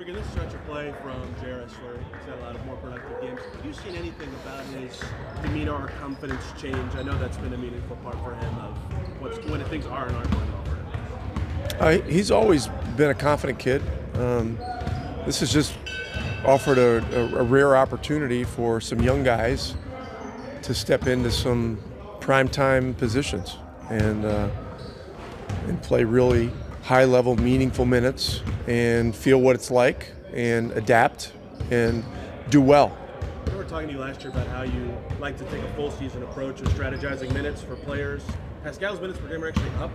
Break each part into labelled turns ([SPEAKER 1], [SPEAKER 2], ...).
[SPEAKER 1] Rick, in this stretch of play from Jairus, where he's had a lot of more productive games, have you seen anything about his demeanor or confidence change? I know that's been a meaningful part for him of when things aren't going well for him.
[SPEAKER 2] He's always been a confident kid. This has just offered a rare opportunity for some young guys to step into some primetime positions and play really high-level, meaningful minutes and feel what it's like and adapt and do well.
[SPEAKER 1] We were talking to you last year about how you like to take a full season approach of strategizing minutes for players. Pascal's minutes per game are actually up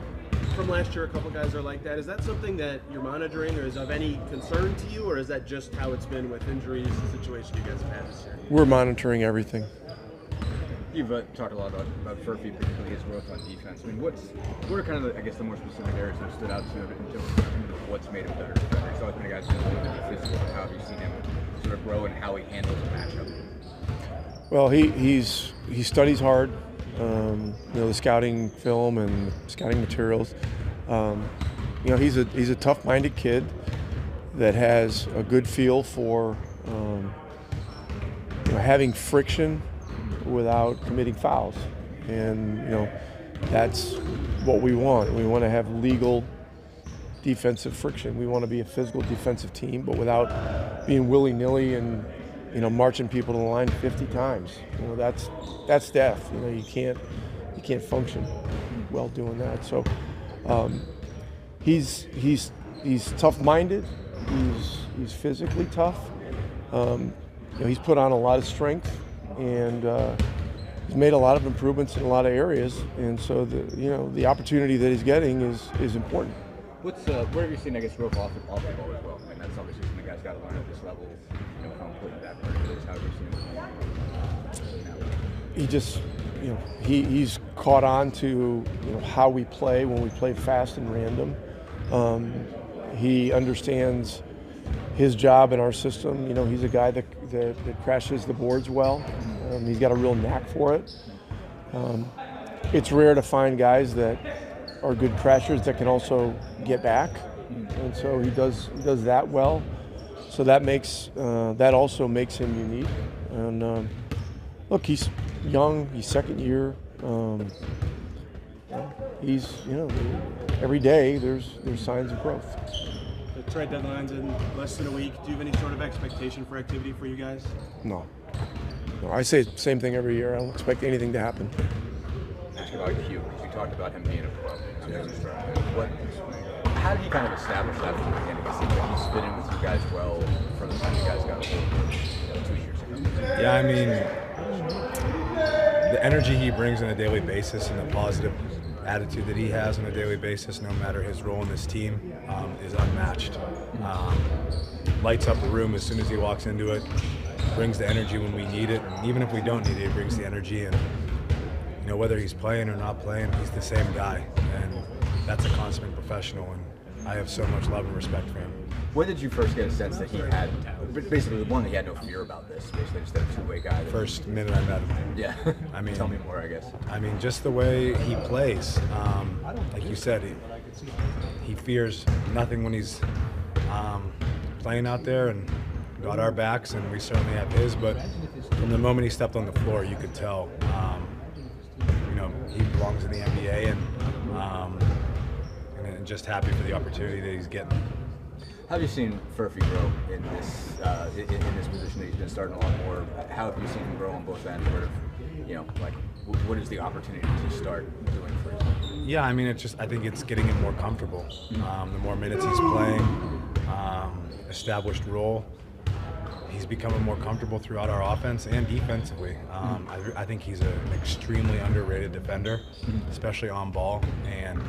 [SPEAKER 1] from last year. A couple guys are like that. Is that something that you're monitoring or is of any concern to you, or is that just how it's been with injuries, the situation you guys have had this year?
[SPEAKER 2] We're monitoring everything.
[SPEAKER 3] You've talked a lot about Furphy, particularly his growth on defense. I mean, what are kind of, the more specific areas that stood out to you in terms of what's made him better defender? He's always been a guy who's been a little bit physical. How have you seen him sort of grow and how he handles a matchup?
[SPEAKER 2] Well, he studies hard. The scouting film and scouting materials. He's a tough-minded kid that has a good feel for having friction without committing fouls, and that's what we want. We want to have legal defensive friction. We want to be a physical defensive team, but without being willy-nilly and marching people to the line 50 times. That's death. You can't function well doing that. So he's tough-minded. He's physically tough. He's put on a lot of strength, and he's made a lot of improvements in a lot of areas. And so the opportunity that he's getting is important.
[SPEAKER 3] Where have you seen, growth off the ball as well? I mean, that's obviously something the guys got to learn at this level. How important that part is. How have you seen him? He's caught on to how we play when we play fast and random. He understands his job in our system. He's a guy that crashes the boards well. He's got a real knack for it. It's rare to find guys that are good crashers that can also get back, and so he does that well. So that also makes him unique. And look, he's young. He's second year. He's every day there's signs of growth.
[SPEAKER 1] The trade deadline's in less than a week. Do you have any sort of expectation for activity for you guys?
[SPEAKER 2] No, I say the same thing every year. I don't expect anything to happen.
[SPEAKER 3] Ask about Q, because you talked about him being a pro. How did he kind of establish that from the beginning? He's fit in with you guys well from the time you guys got hold 2 years ago.
[SPEAKER 4] Yeah, I mean, the energy he brings on a daily basis and the positive attitude that he has on a daily basis, no matter his role in this team, is unmatched. Lights up the room as soon as he walks into it, brings the energy when we need it, and even if we don't need it, he brings the energy. And whether he's playing or not playing, he's the same guy, and that's a consummate professional, and I have so much love and respect for him.
[SPEAKER 3] When did you first get a sense that he had, basically one, that he had no fear about this, basically just a two-way guy?
[SPEAKER 4] First minute I met him.
[SPEAKER 3] Yeah. I mean, tell me more, I guess.
[SPEAKER 4] I mean, just the way he plays. Like you said, he fears nothing when he's playing out there, and got our backs, and we certainly have his. But from the moment he stepped on the floor, you could tell, he belongs in the NBA, and just happy for the opportunity that he's getting.
[SPEAKER 3] How have you seen Furphy grow in this position that he's been starting a lot more? How have you seen him grow on both ends? What is the opportunity to start doing for him?
[SPEAKER 4] Yeah, I mean, I think it's getting him more comfortable. The more minutes he's playing, established role, he's becoming more comfortable throughout our offense and defensively. I think he's an extremely underrated defender, especially on ball. And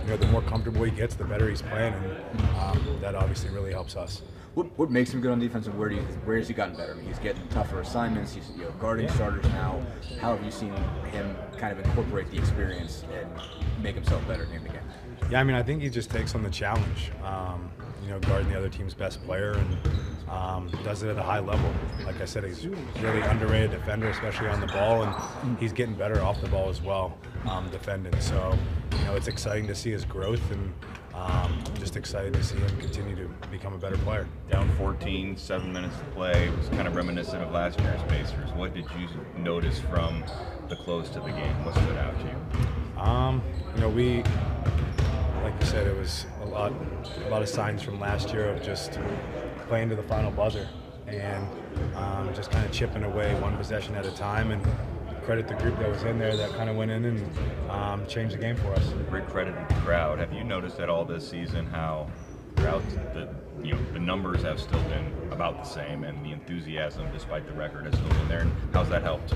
[SPEAKER 4] the more comfortable he gets, the better he's playing, and that obviously really helps us.
[SPEAKER 3] What makes him good on defense, and where has he gotten better? I mean, he's getting tougher assignments. He's guarding starters now. How have you seen him kind of incorporate the experience and make himself better game to game?
[SPEAKER 4] Yeah, I mean, I think he just takes on the challenge. Guarding the other team's best player, and does it at a high level. Like I said, he's a really underrated defender, especially on the ball, and he's getting better off the ball as well, defending. So, it's exciting to see his growth, and just just excited to see him continue to become a better player.
[SPEAKER 5] Down 14, 7 minutes to play. It was kind of reminiscent of last year's Pacers. What did you notice from the close to the game? What stood out to you?
[SPEAKER 4] We, like you said, it was a lot of signs from last year of just playing to the final buzzer and just kind of chipping away one possession at a time, and credit the group that was in there that kind of went in and changed the game for us.
[SPEAKER 5] Great credit to the crowd. Have you noticed at all this season how throughout the numbers have still been about the same, and the enthusiasm, despite the record, has still been there? And how's that helped?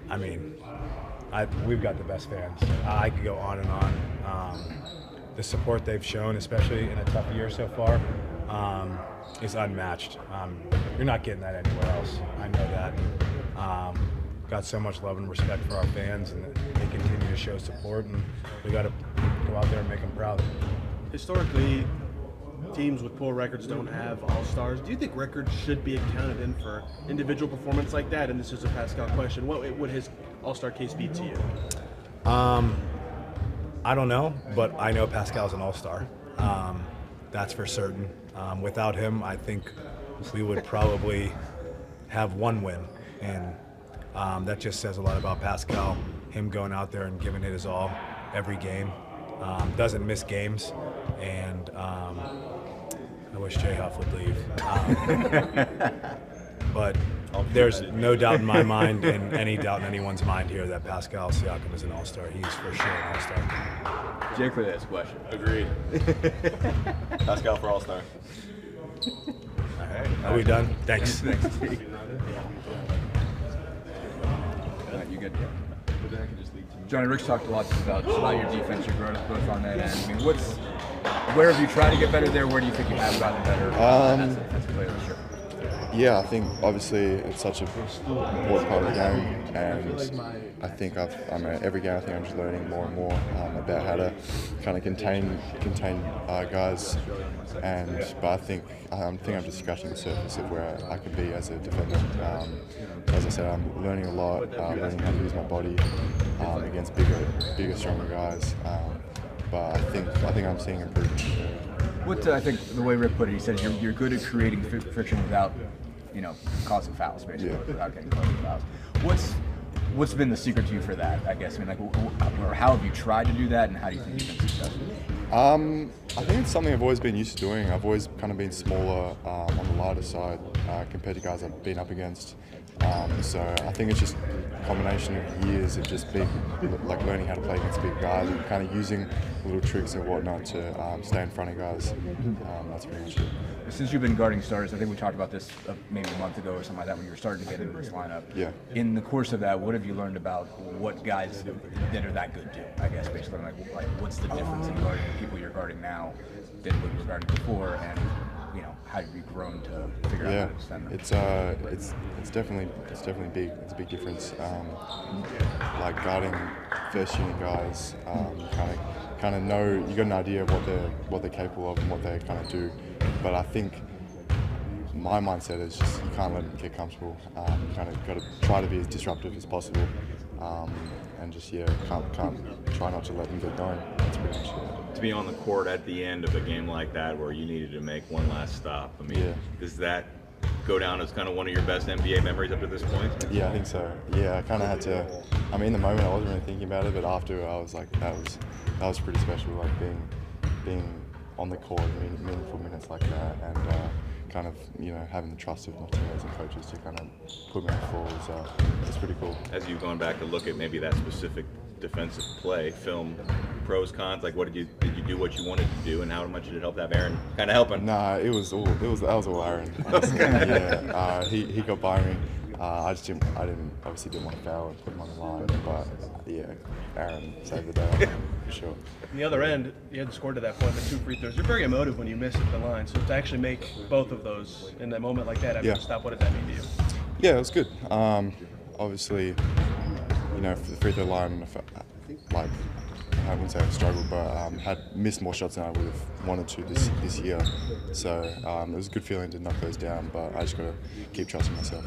[SPEAKER 4] I mean, we've got the best fans. I could go on and on. The support they've shown, especially in a tough year so far, is unmatched. You're not getting that anywhere else. I know that. Got so much love and respect for our fans, and they continue to show support, and we got to go out there and make them proud.
[SPEAKER 1] Historically, teams with poor records don't have all-stars. Do you think records should be accounted in for individual performance like that? And this is a Pascal question. What would his all-star case be to you?
[SPEAKER 4] I don't know, but I know Pascal's an all-star. That's for certain. Without him, I think we would probably have one win, and that just says a lot about Pascal. Him going out there and giving it his all every game, doesn't miss games, and I wish Jay Huff would leave. But there's no doubt in my mind, and any doubt in anyone's mind here, that Pascal Siakam is an all-star. He's for sure an all-star.
[SPEAKER 3] Jake for this question.
[SPEAKER 5] Agreed. Pascal for All-Star.
[SPEAKER 4] All right. Are we done? Thanks.
[SPEAKER 3] Thanks, Jake. You good? Johnny, Rick's talked a lot about your defense, your growth on that end. I mean, where have you tried to get better there? Where do you think you have gotten better as a defensive player this year?
[SPEAKER 6] Yeah, I think obviously it's such a important part of the game, and I think every game I think I'm just learning more and more about how to kind of contain guys, but I think I'm just scratching the surface of where I could be as a defender. As I said, I'm learning a lot, learning how to use my body against bigger, stronger guys. But I think I'm seeing improvement.
[SPEAKER 3] What I think the way Rick put it, he said you're good at creating friction without, causing fouls, basically, without getting causing fouls. What's been the secret to you for that? I guess or how have you tried to do that, and how do you think you've been successful?
[SPEAKER 6] I think it's something I've always been used to doing. I've always kind of been smaller on the lighter side compared to guys I've been up against. So I think it's just a combination of years of just learning how to play against big guys and kind of using little tricks and whatnot to stay in front of guys. That's pretty much it.
[SPEAKER 3] Since you've been guarding starters, I think we talked about this maybe a month ago or something like that when you were starting to get into this lineup.
[SPEAKER 6] Yeah.
[SPEAKER 3] In the course of that, what have you learned about what guys that are that good do? I guess basically, like what's the difference in guarding the people you're guarding now than what you were guarding before, and how have you grown to figure out how to defend them?
[SPEAKER 6] It's definitely big. It's a big difference. Like guarding first unit guys, kind of know, you got an idea of what they're capable of and what they kind of do. But I think my mindset is just you can't let them get comfortable. You kind of got to try to be as disruptive as possible, and just can't try not to let them get going. That's pretty much it.
[SPEAKER 5] To be on the court at the end of a game like that where you needed to make one last stop, does that go down as kind of one of your best NBA memories up to this point?
[SPEAKER 6] Yeah, I think so. Yeah, I kind of had to. I mean, in the moment I wasn't really thinking about it, but after I was like, that was pretty special. Like being on the court, meaningful minutes like that, and kind of having the trust of my teammates and coaches to kind of put me on the floor was pretty cool.
[SPEAKER 5] As you've gone back to look at maybe that specific defensive play, film, pros, cons, like did you do what you wanted to do, and how much did it help to have Aaron kind of helping?
[SPEAKER 6] Nah, that was all Aaron. Yeah, he got by me. I obviously didn't want to foul and put him on the line, but yeah, Aaron saved the day for sure.
[SPEAKER 1] On the other end, you hadn't scored to that point, but 2 free throws. You're very emotive when you miss at the line. So to actually make both of those in that moment like that after the stop, what did that mean to you?
[SPEAKER 6] Yeah, it was good. Obviously, for the free throw line, I wouldn't say I struggled, but had missed more shots than I would have wanted to this year. So it was a good feeling to knock those down, but I just got to keep trusting myself.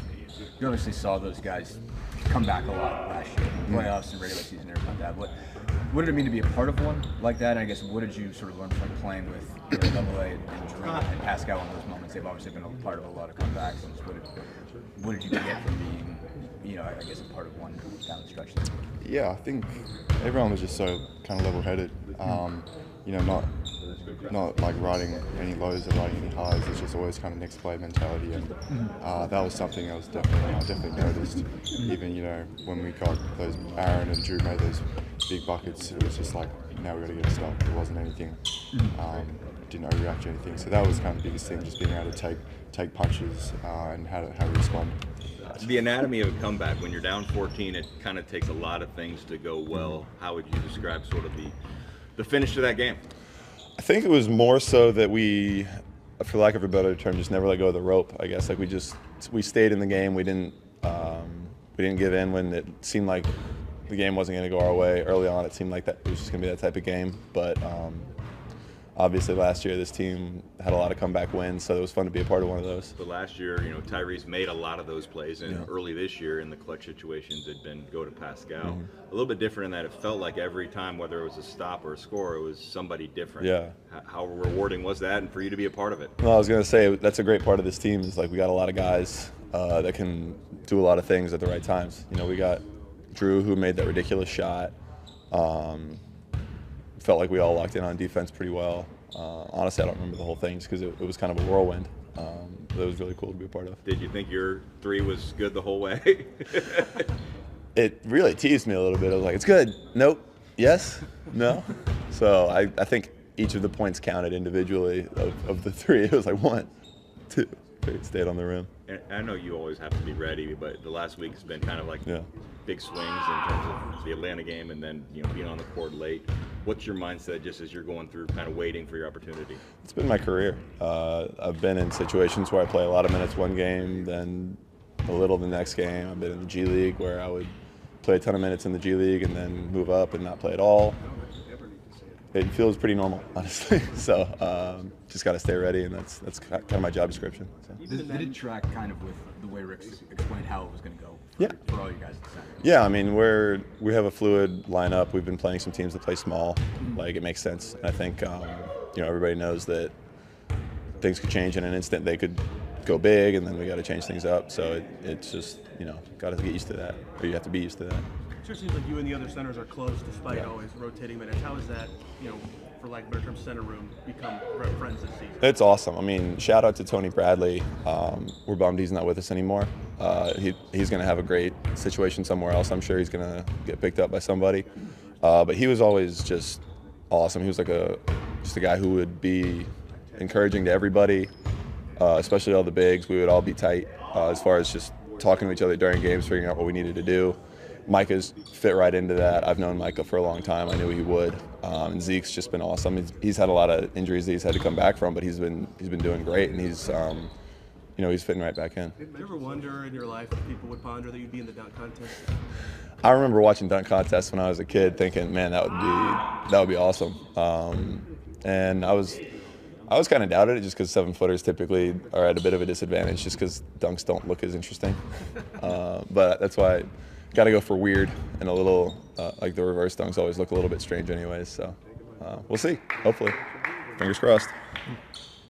[SPEAKER 3] You obviously saw those guys come back a lot last year, playoffs and regular season and everything like that. what did it mean to be a part of one like that? And I guess what did you sort of learn from playing with AA and Drew and Pascal in those moments? They've obviously been a part of a lot of comebacks. And what did you get from being, I guess, a part of one down the stretch there?
[SPEAKER 6] Yeah, I think everyone was just so kind of level-headed. Not like riding any lows or riding any highs. It's just always kind of next play mentality, and that was something I definitely noticed. Even when we got those, Aaron and Drew made those big buckets, it was just like, now we got to get it stopped. There wasn't anything, didn't overreact to anything. So that was kind of the biggest thing, just being able to take punches and how to respond.
[SPEAKER 5] The anatomy of a comeback, when you're down 14, it kind of takes a lot of things to go well. How would you describe sort of the finish to that game?
[SPEAKER 7] I think it was more so that we, for lack of a better term, just never let go of the rope. I guess we stayed in the game. We didn't give in when it seemed like the game wasn't going to go our way. Early on, it seemed like that it was just going to be that type of game. But obviously, last year this team had a lot of comeback wins, so it was fun to be a part of one of those.
[SPEAKER 5] But last year, Tyrese made a lot of those plays, and early this year in the clutch situations, it'd been go to Pascal. A little bit different in that it felt like every time, whether it was a stop or a score, it was somebody different.
[SPEAKER 7] Yeah.
[SPEAKER 5] How rewarding was that, and for you to be a part of it?
[SPEAKER 7] Well, I was going to say that's a great part of this team is like we got a lot of guys that can do a lot of things at the right times. We got Drew, who made that ridiculous shot. Felt like we all locked in on defense pretty well. Honestly, I don't remember the whole thing just because it was kind of a whirlwind. But it was really cool to be a part of.
[SPEAKER 5] Did you think your three was good the whole way?
[SPEAKER 7] It really teased me a little bit. I was like, it's good. Nope. Yes. No. So I think each of the points counted individually of the three. It was like 1, 2, 3. It stayed on the rim.
[SPEAKER 5] And I know you always have to be ready, but the last week has been kind of like big swings in terms of the Atlanta game and then being on the court late. What's your mindset just as you're going through kind of waiting for your opportunity?
[SPEAKER 7] It's been my career. I've been in situations where I play a lot of minutes one game, then a little the next game. I've been in the G League where I would play a ton of minutes in the G League and then move up and not play at all. It feels pretty normal, honestly. So just got to stay ready, and that's kind of my job description. So.
[SPEAKER 3] Did it track kind of with the way Rick explained how it was going to go for all you guys?
[SPEAKER 7] Yeah, I mean, we have a fluid lineup. We've been playing some teams that play small. Like, it makes sense. And I think everybody knows that things could change in an instant. They could go big, and then we got to change things up. So it's just got to get used to that, or you have to be used to that.
[SPEAKER 1] It sure seems like you and the other centers are close despite always rotating minutes. How is that, for lack of a better term, center room become friends this season?
[SPEAKER 7] It's awesome. I mean, shout out to Tony Bradley. We're bummed he's not with us anymore. He's going to have a great situation somewhere else. I'm sure he's going to get picked up by somebody. But he was always just awesome. He was like just a guy who would be encouraging to everybody, especially all the bigs. We would all be tight as far as just talking to each other during games, figuring out what we needed to do. Micah's fit right into that. I've known Micah for a long time. I knew he would. And Zeke's just been awesome. He's had a lot of injuries that he's had to come back from, but he's been doing great, and he's fitting right back in.
[SPEAKER 1] Did you ever wonder in your life if people would ponder that you'd be in the dunk contest?
[SPEAKER 7] I remember watching dunk contests when I was a kid, thinking, man, that would be awesome. And I was kind of doubted it just because 7-footers typically are at a bit of a disadvantage just because dunks don't look as interesting. But that's why. Got to go for weird and a little like the reverse dunks always look a little bit strange anyways. So we'll see. Hopefully. Fingers crossed.